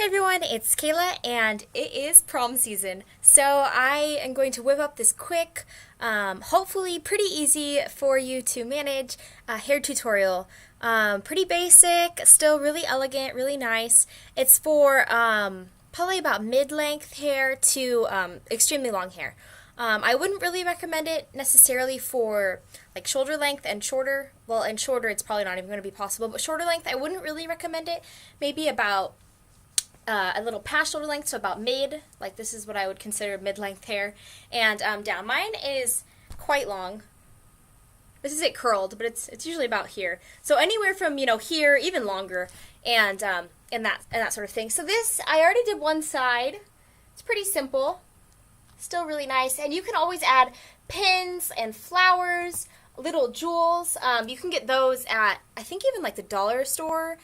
everyone, it's Kayla and it is prom season. So I am going to whip up this quick, hopefully pretty easy for you to manage hair tutorial. Pretty basic, still really elegant, really nice. It's for probably about mid-length hair to extremely long hair. I wouldn't really recommend it necessarily for like shoulder length and shorter. Well, and shorter it's probably not even going to be possible, but shorter length I wouldn't really recommend it. Maybe about a little past shoulder length, so about mid. Like this is what I would consider mid-length hair. And down. Mine is quite long. This is it curled, but it's usually about here. So anywhere from here, even longer, and that sort of thing. So this I already did one side. It's pretty simple. Still really nice, and you can always add pins and flowers, little jewels. You can get those at, I think, even like the dollar store,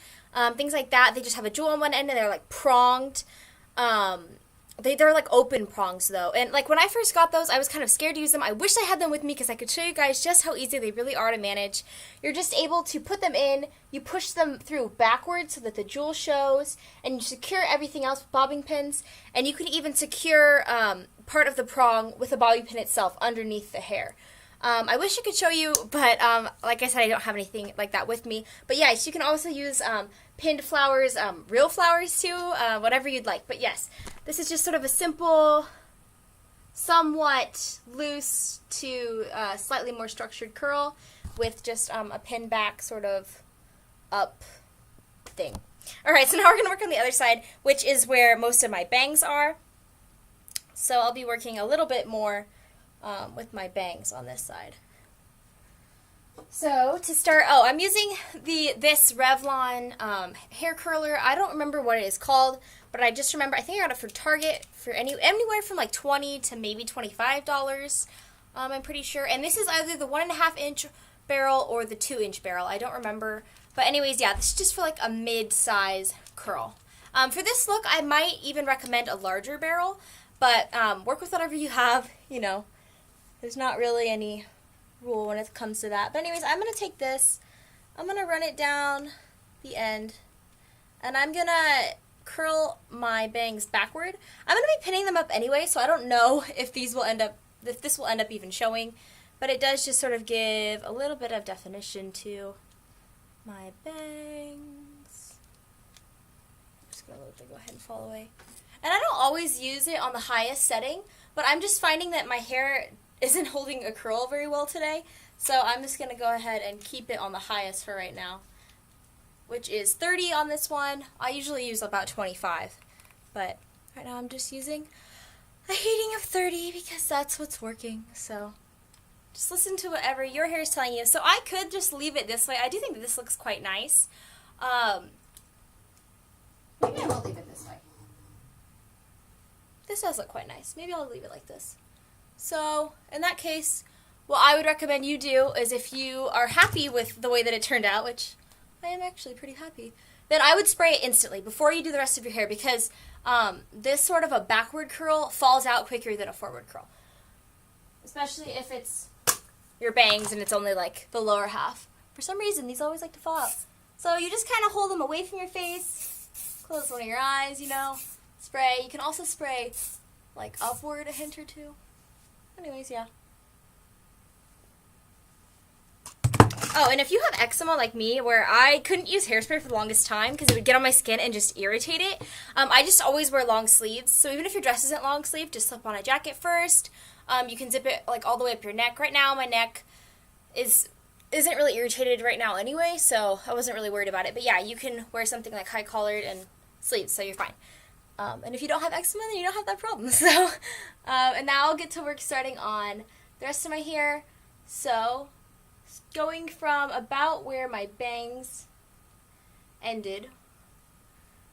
things like that. They just have a jewel on one end and they're like pronged. They're like open prongs though, and like when I first got those I was kind of scared to use them. I wish I had them with me because I could show you guys just how easy they really are to manage. You're just able to put them in, you push them through backwards so that the jewel shows, and you secure everything else with bobbing pins, and you can even secure part of the prong with the bobby pin itself underneath the hair. I wish I could show you, but like I said, I don't have anything like that with me. But yes, you can also use pinned flowers, real flowers too, whatever you'd like. But yes, this is just sort of a simple, somewhat loose to slightly more structured curl with just a pin back sort of up thing. Alright, so now we're going to work on the other side, which is where most of my bangs are. So I'll be working a little bit more with my bangs on this side. So to start, I'm using this Revlon hair curler. I don't remember what it is called, but I just remember I think I got it for Target for anywhere from like $20 to maybe $25. I'm pretty sure. And this is either the 1.5 inch barrel or the 2-inch barrel. I don't remember. But anyways, yeah, this is just for like a mid-size curl. For this look, I might even recommend a larger barrel, but work with whatever you have. There's not really any rule when it comes to that. But anyways, I'm going to take this, I'm going to run it down the end, and I'm going to curl my bangs backward. I'm going to be pinning them up anyway, so I don't know if this will end up even showing, but it does just sort of give a little bit of definition to my bangs. I'm just going to let them go ahead and fall away. And I don't always use it on the highest setting, but I'm just finding that my hair isn't holding a curl very well today, so I'm just going to go ahead and keep it on the highest for right now, which is 30 on this one. I usually use about 25, but right now I'm just using a heating of 30 because that's what's working. So just listen to whatever your hair is telling you. So I could just leave it this way. I do think that this looks quite nice. Maybe I will leave it this way. This does look quite nice. Maybe I'll leave it like this. So, in that case, what I would recommend you do is if you are happy with the way that it turned out, which I am actually pretty happy, then I would spray it instantly before you do the rest of your hair because this sort of a backward curl falls out quicker than a forward curl. Especially if it's your bangs and it's only like the lower half. For some reason, these always like to fall out. So you just kind of hold them away from your face, close one of your eyes, spray. You can also spray like upward a hint or two. Anyways, yeah. Oh, and if you have eczema like me, where I couldn't use hairspray for the longest time because it would get on my skin and just irritate it, I just always wear long sleeves. So even if your dress isn't long sleeve, just slip on a jacket first. You can zip it like all the way up your neck. Right now, my neck isn't really irritated right now anyway, so I wasn't really worried about it. But yeah, you can wear something like high collared and sleeves, so you're fine. And if you don't have eczema, then you don't have that problem. So, and now I'll get to work starting on the rest of my hair. So, going from about where my bangs ended,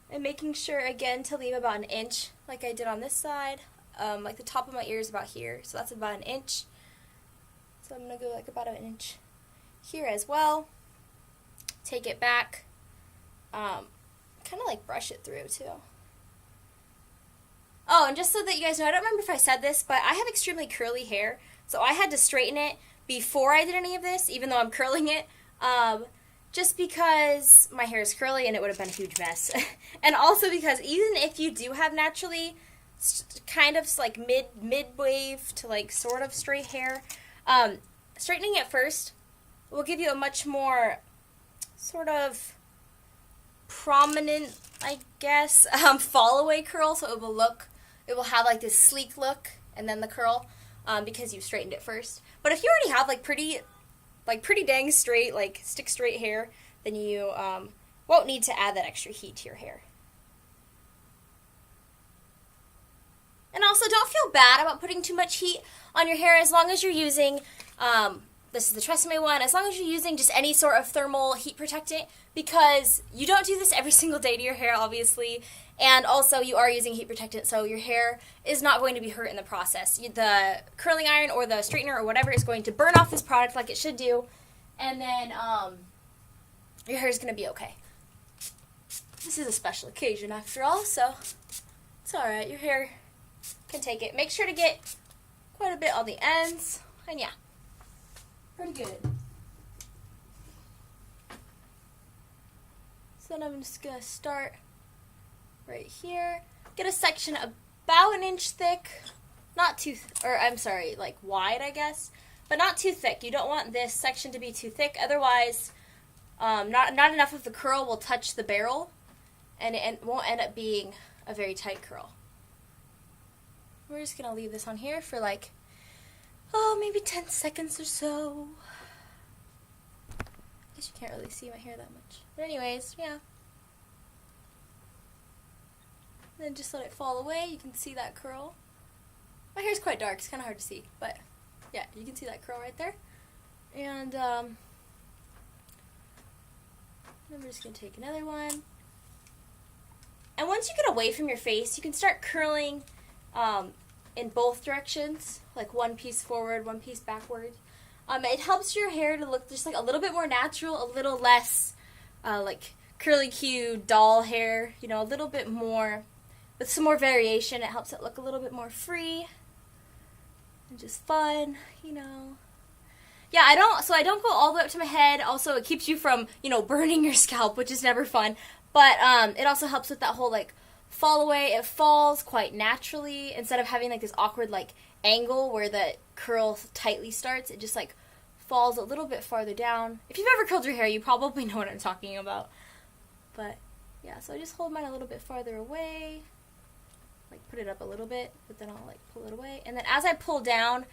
and making sure, again, to leave about 1 inch, like I did on this side. Like the top of my ear is about here, so that's about 1 inch. So I'm going to go like about 1 inch here as well. Take it back. Kind of like brush it through, too. Oh, and just so that you guys know, I don't remember if I said this, but I have extremely curly hair, so I had to straighten it before I did any of this, even though I'm curling it. just because my hair is curly and it would have been a huge mess. And also because even if you do have naturally kind of like mid-wave to like sort of straight hair, straightening it first will give you a much more sort of prominent, I guess, fall away curl. So it will have like this sleek look and then the curl, because you straightened it first. But if you already have like pretty dang straight, like stick straight hair, then you won't need to add that extra heat to your hair. And also, don't feel bad about putting too much heat on your hair as long as you're using, this is the Tresemme one, as long as you're using just any sort of thermal heat protectant, because you don't do this every single day to your hair, obviously, and also you are using heat protectant, so your hair is not going to be hurt in the process. The curling iron or the straightener or whatever is going to burn off this product like it should do, and then your hair is going to be okay. This is a special occasion after all, so it's alright. Your hair can take it. Make sure to get quite a bit on the ends, and yeah, pretty good. So then I'm just going to start right here. Get a section about an inch thick, not too, like wide, I guess, but not too thick. You don't want this section to be too thick, otherwise not enough of the curl will touch the barrel, and it won't end up being a very tight curl. We're just going to leave this on here for like, maybe 10 seconds or so. I guess you can't really see my hair that much. But anyways, yeah. Then just let it fall away. You can see that curl. My hair's quite dark. It's kind of hard to see. But yeah, you can see that curl right there. And then we're just going to take another one. And once you get away from your face, you can start curling in both directions, like one piece forward, one piece backward. It helps your hair to look just like a little bit more natural, a little less like curly Q doll hair, you know, a little bit more, with some more variation. It helps it look a little bit more free and just fun, you know. Yeah, I don't go all the way up to my head. Also, it keeps you from, you know, burning your scalp, which is never fun. But it also helps with that whole like fall away. It falls quite naturally instead of having like this awkward like angle where the curl tightly starts. It just like falls a little bit farther down. If you've ever curled your hair, you probably know what I'm talking about. But yeah, so I just hold mine a little bit farther away, like put it up a little bit, but then I'll like pull it away. And then as I pull down,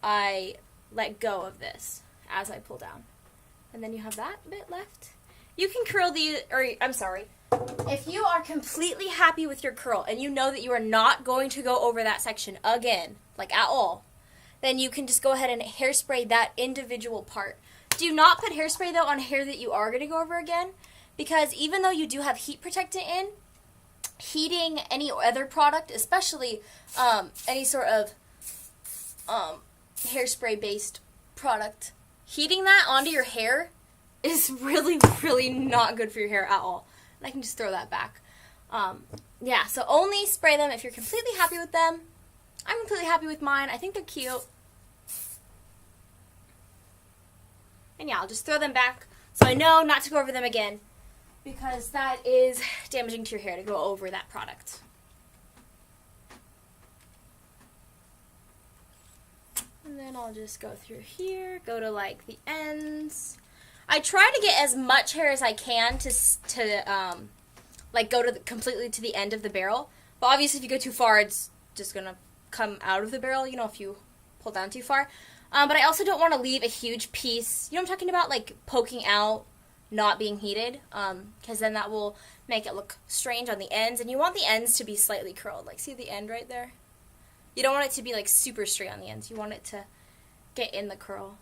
I let go of this as I pull down. And then you have that bit left. You can curl these, if you are completely happy with your curl and you know that you are not going to go over that section again, like at all, then you can just go ahead and hairspray that individual part. Do not put hairspray, though, on hair that you are going to go over again, because even though you do have heat protectant in, heating any other product, especially any sort of hairspray-based product, heating that onto your hair is really, really not good for your hair at all. And I can just throw that back. Yeah, so only spray them if you're completely happy with them. I'm completely happy with mine. I think they're cute. And yeah, I'll just throw them back so I know not to go over them again, because that is damaging to your hair to go over that product. And then I'll just go through here, go to like the ends. I try to get as much hair as I can to like go to completely to the end of the barrel. But obviously if you go too far, it's just going to come out of the barrel, you know, if you pull down too far. But I also don't want to leave a huge piece, you know what I'm talking about, like poking out, not being heated, because then that will make it look strange on the ends. And you want the ends to be slightly curled, like see the end right there? You don't want it to be like super straight on the ends. You want it to get in the curl.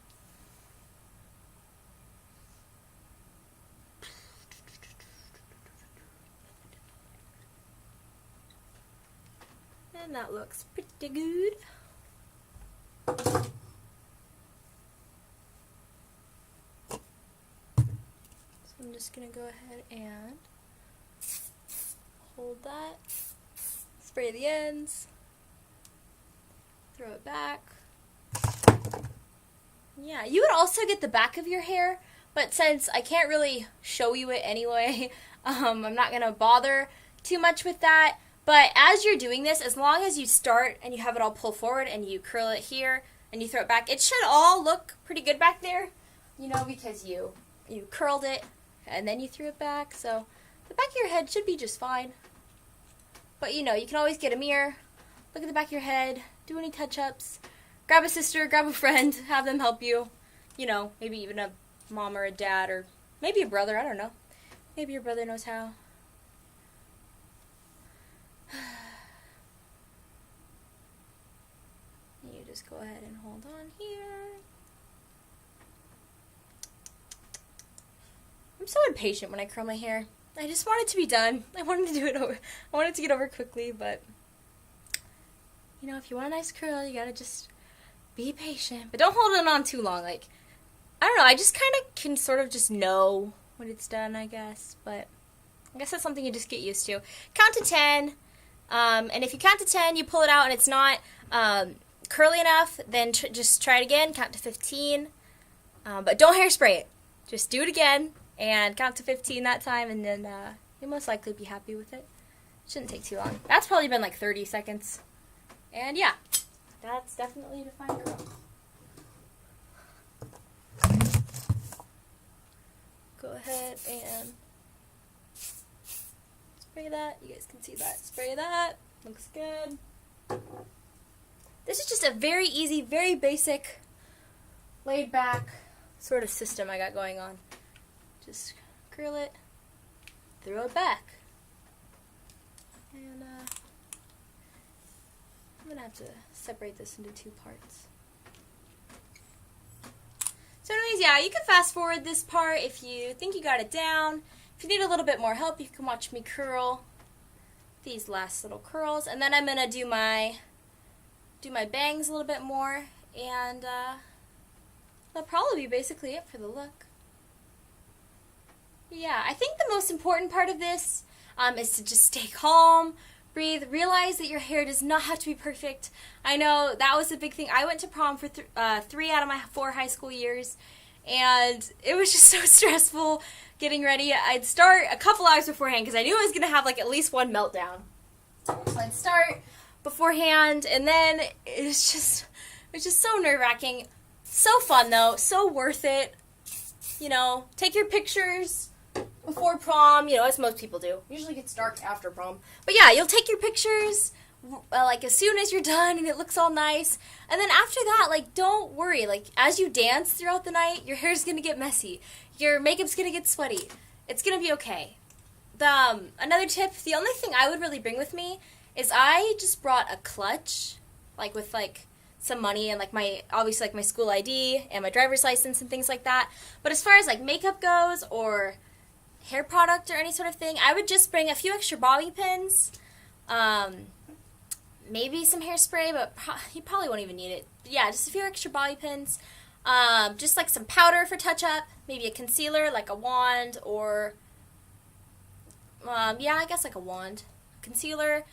And that looks pretty good. So I'm just going to go ahead and hold that, spray the ends, throw it back. Yeah, you would also get the back of your hair, But since I can't really show you it anyway, I'm not going to bother too much with that. But as you're doing this, as long as you start and you have it all pulled forward and you curl it here and you throw it back, it should all look pretty good back there, you know, because you curled it and then you threw it back. So the back of your head should be just fine. But, you know, you can always get a mirror, look at the back of your head, do any touch-ups, grab a sister, grab a friend, have them help you. You know, maybe even a mom or a dad or maybe a brother, I don't know. Maybe your brother knows how. You just go ahead and hold on here. I'm so impatient when I curl my hair. I just want it to be done. I wanted to do it over. I wanted to get over quickly, but you know, if you want a nice curl, you gotta just be patient. But don't hold it on too long. Like, I don't know, I just kind of can sort of just know when it's done, I guess. But I guess that's something you just get used to. Count to 10. And if you count to 10, you pull it out and it's not curly enough, then just try it again. Count to 15. But don't hairspray it. Just do it again and count to 15 that time, and then you'll most likely be happy with it. Shouldn't take too long. That's probably been like 30 seconds. And yeah, that's definitely a defined curl. Go ahead and spray that. You guys can see that. Spray that. Looks good. This is just a very easy, very basic, laid back sort of system I got going on. Just curl it, throw it back. And I'm going to have to separate this into two parts. So anyways, yeah, you can fast forward this part if you think you got it down. If you need a little bit more help, you can watch me curl these last little curls. And then I'm going to do my bangs a little bit more. And that'll probably be basically it for the look. Yeah, I think the most important part of this is to just stay calm, breathe, realize that your hair does not have to be perfect. I know that was a big thing. I went to prom for 3 out of my 4 high school years, and it was just so stressful getting ready. I'd start a couple hours beforehand because I knew I was going to have like at least one meltdown. So I'd start beforehand, and then it was just so nerve-wracking. So fun though, so worth it. You know, take your pictures before prom, you know, as most people do. Usually gets dark after prom. But yeah, you'll take your pictures like as soon as you're done and it looks all nice. And then after that, like, don't worry. Like, as you dance throughout the night, your hair's going to get messy. Your makeup's going to get sweaty. It's going to be okay. Another tip, the only thing I would really bring with me is I just brought a clutch, like with like some money and like obviously my school ID and my driver's license and things like that. But as far as like makeup goes or hair product or any sort of thing, I would just bring a few extra bobby pins, maybe some hairspray, but you probably won't even need it. But yeah, just a few extra bobby pins, just like some powder for touch-up, maybe a concealer like a wand, or yeah, I guess like a wand, concealer,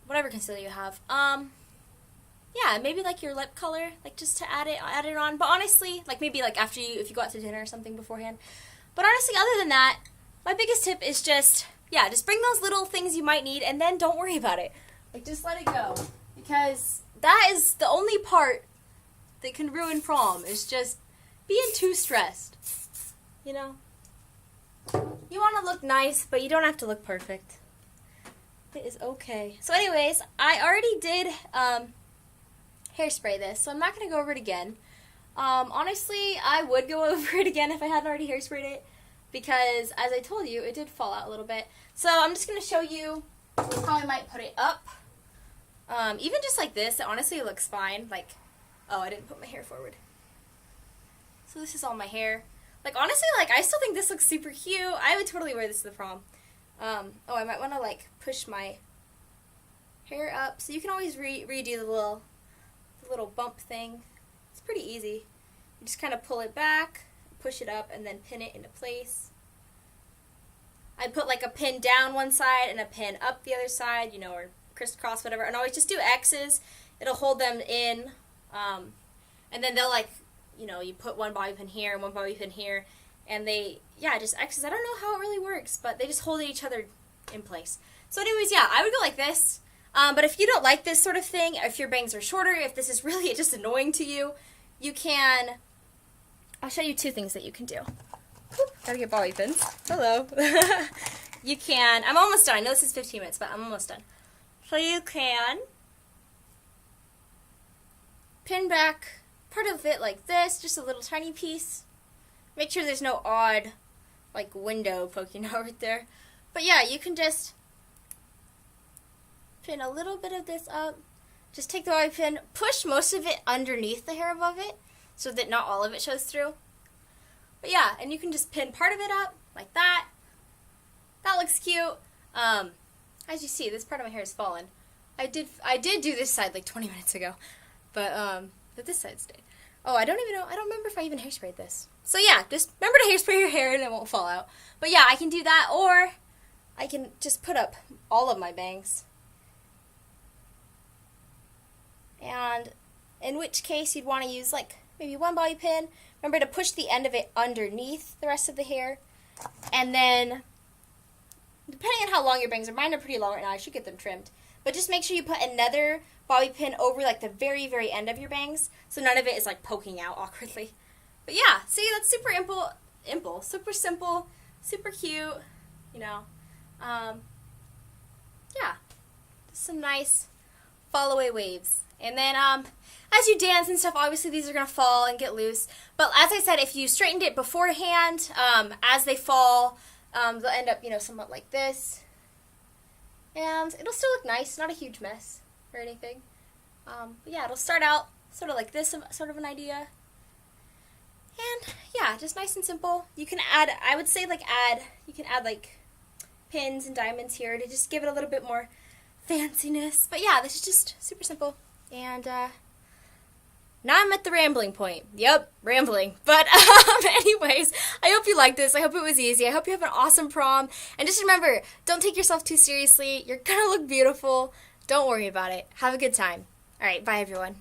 whatever concealer you have. Yeah, maybe like your lip color, like just to add it on. But honestly, like maybe like after if you go out to dinner or something beforehand. But honestly, other than that, my biggest tip is just bring those little things you might need, and then don't worry about it. Like, just let it go. Because that is the only part that can ruin prom, is just being too stressed. You know? You want to look nice, but you don't have to look perfect. It is okay. So anyways, I already did hairspray this, so I'm not going to go over it again. Honestly, I would go over it again if I hadn't already hairsprayed it, because, as I told you, it did fall out a little bit. So I'm just going to show you how I might put it up. Even just like this, it honestly looks fine. Like, oh, I didn't put my hair forward. So this is all my hair. Like, honestly, like, I still think this looks super cute. I would totally wear this to the prom. Oh, I might want to, like, push my hair up. So you can always redo the little bump thing. It's pretty easy. You just kind of pull it back, push it up, and then pin it into place. I'd put like a pin down one side and a pin up the other side, you know, or crisscross, whatever. And always just do X's. It'll hold them in. And then they'll, like, you know, you put one bobby pin here and one bobby pin here, and they, yeah, just X's. I don't know how it really works, but they just hold each other in place. So anyways, yeah, I would go like this. But if you don't like this sort of thing, if your bangs are shorter, if this is really just annoying to you, you can, I'll show you two things that you can do. Oop, gotta get bobby pins. Hello. You can, I'm almost done. I know this is 15 minutes, but I'm almost done. So you can pin back part of it like this, just a little tiny piece. Make sure there's no odd, like, window poking out right there. But yeah, you can just pin a little bit of this up. Just take the bobby pin, push most of it underneath the hair above it so that not all of it shows through. But yeah, and you can just pin part of it up like that. That looks cute. As you see, this part of my hair is fallen. I did do this side like 20 minutes ago, but this side stayed. Oh, I don't remember if I even hairsprayed this. So yeah, just remember to hairspray your hair and it won't fall out. But yeah, I can do that, or I can just put up all of my bangs. And in which case you'd want to use like maybe one bobby pin. Remember to push the end of it underneath the rest of the hair. And then, depending on how long your bangs are, mine are pretty long right now, I should get them trimmed. But just make sure you put another bobby pin over like the very, very end of your bangs, so none of it is like poking out awkwardly. But yeah, see, that's super super simple, super cute, you know. Yeah, just some nice fall away waves. And then as you dance and stuff, obviously these are going to fall and get loose. But as I said, if you straightened it beforehand, as they fall, they'll end up, you know, somewhat like this. And it'll still look nice, not a huge mess or anything. But yeah, it'll start out sort of like this, sort of an idea. And yeah, just nice and simple. You can add, I would say you can add like pins and diamonds here to just give it a little bit more fanciness. But yeah, this is just super simple. And now I'm at the rambling point. Yep, rambling. But anyways, I hope you liked this. I hope it was easy. I hope you have an awesome prom. And just remember, don't take yourself too seriously. You're going to look beautiful. Don't worry about it. Have a good time. All right, bye everyone.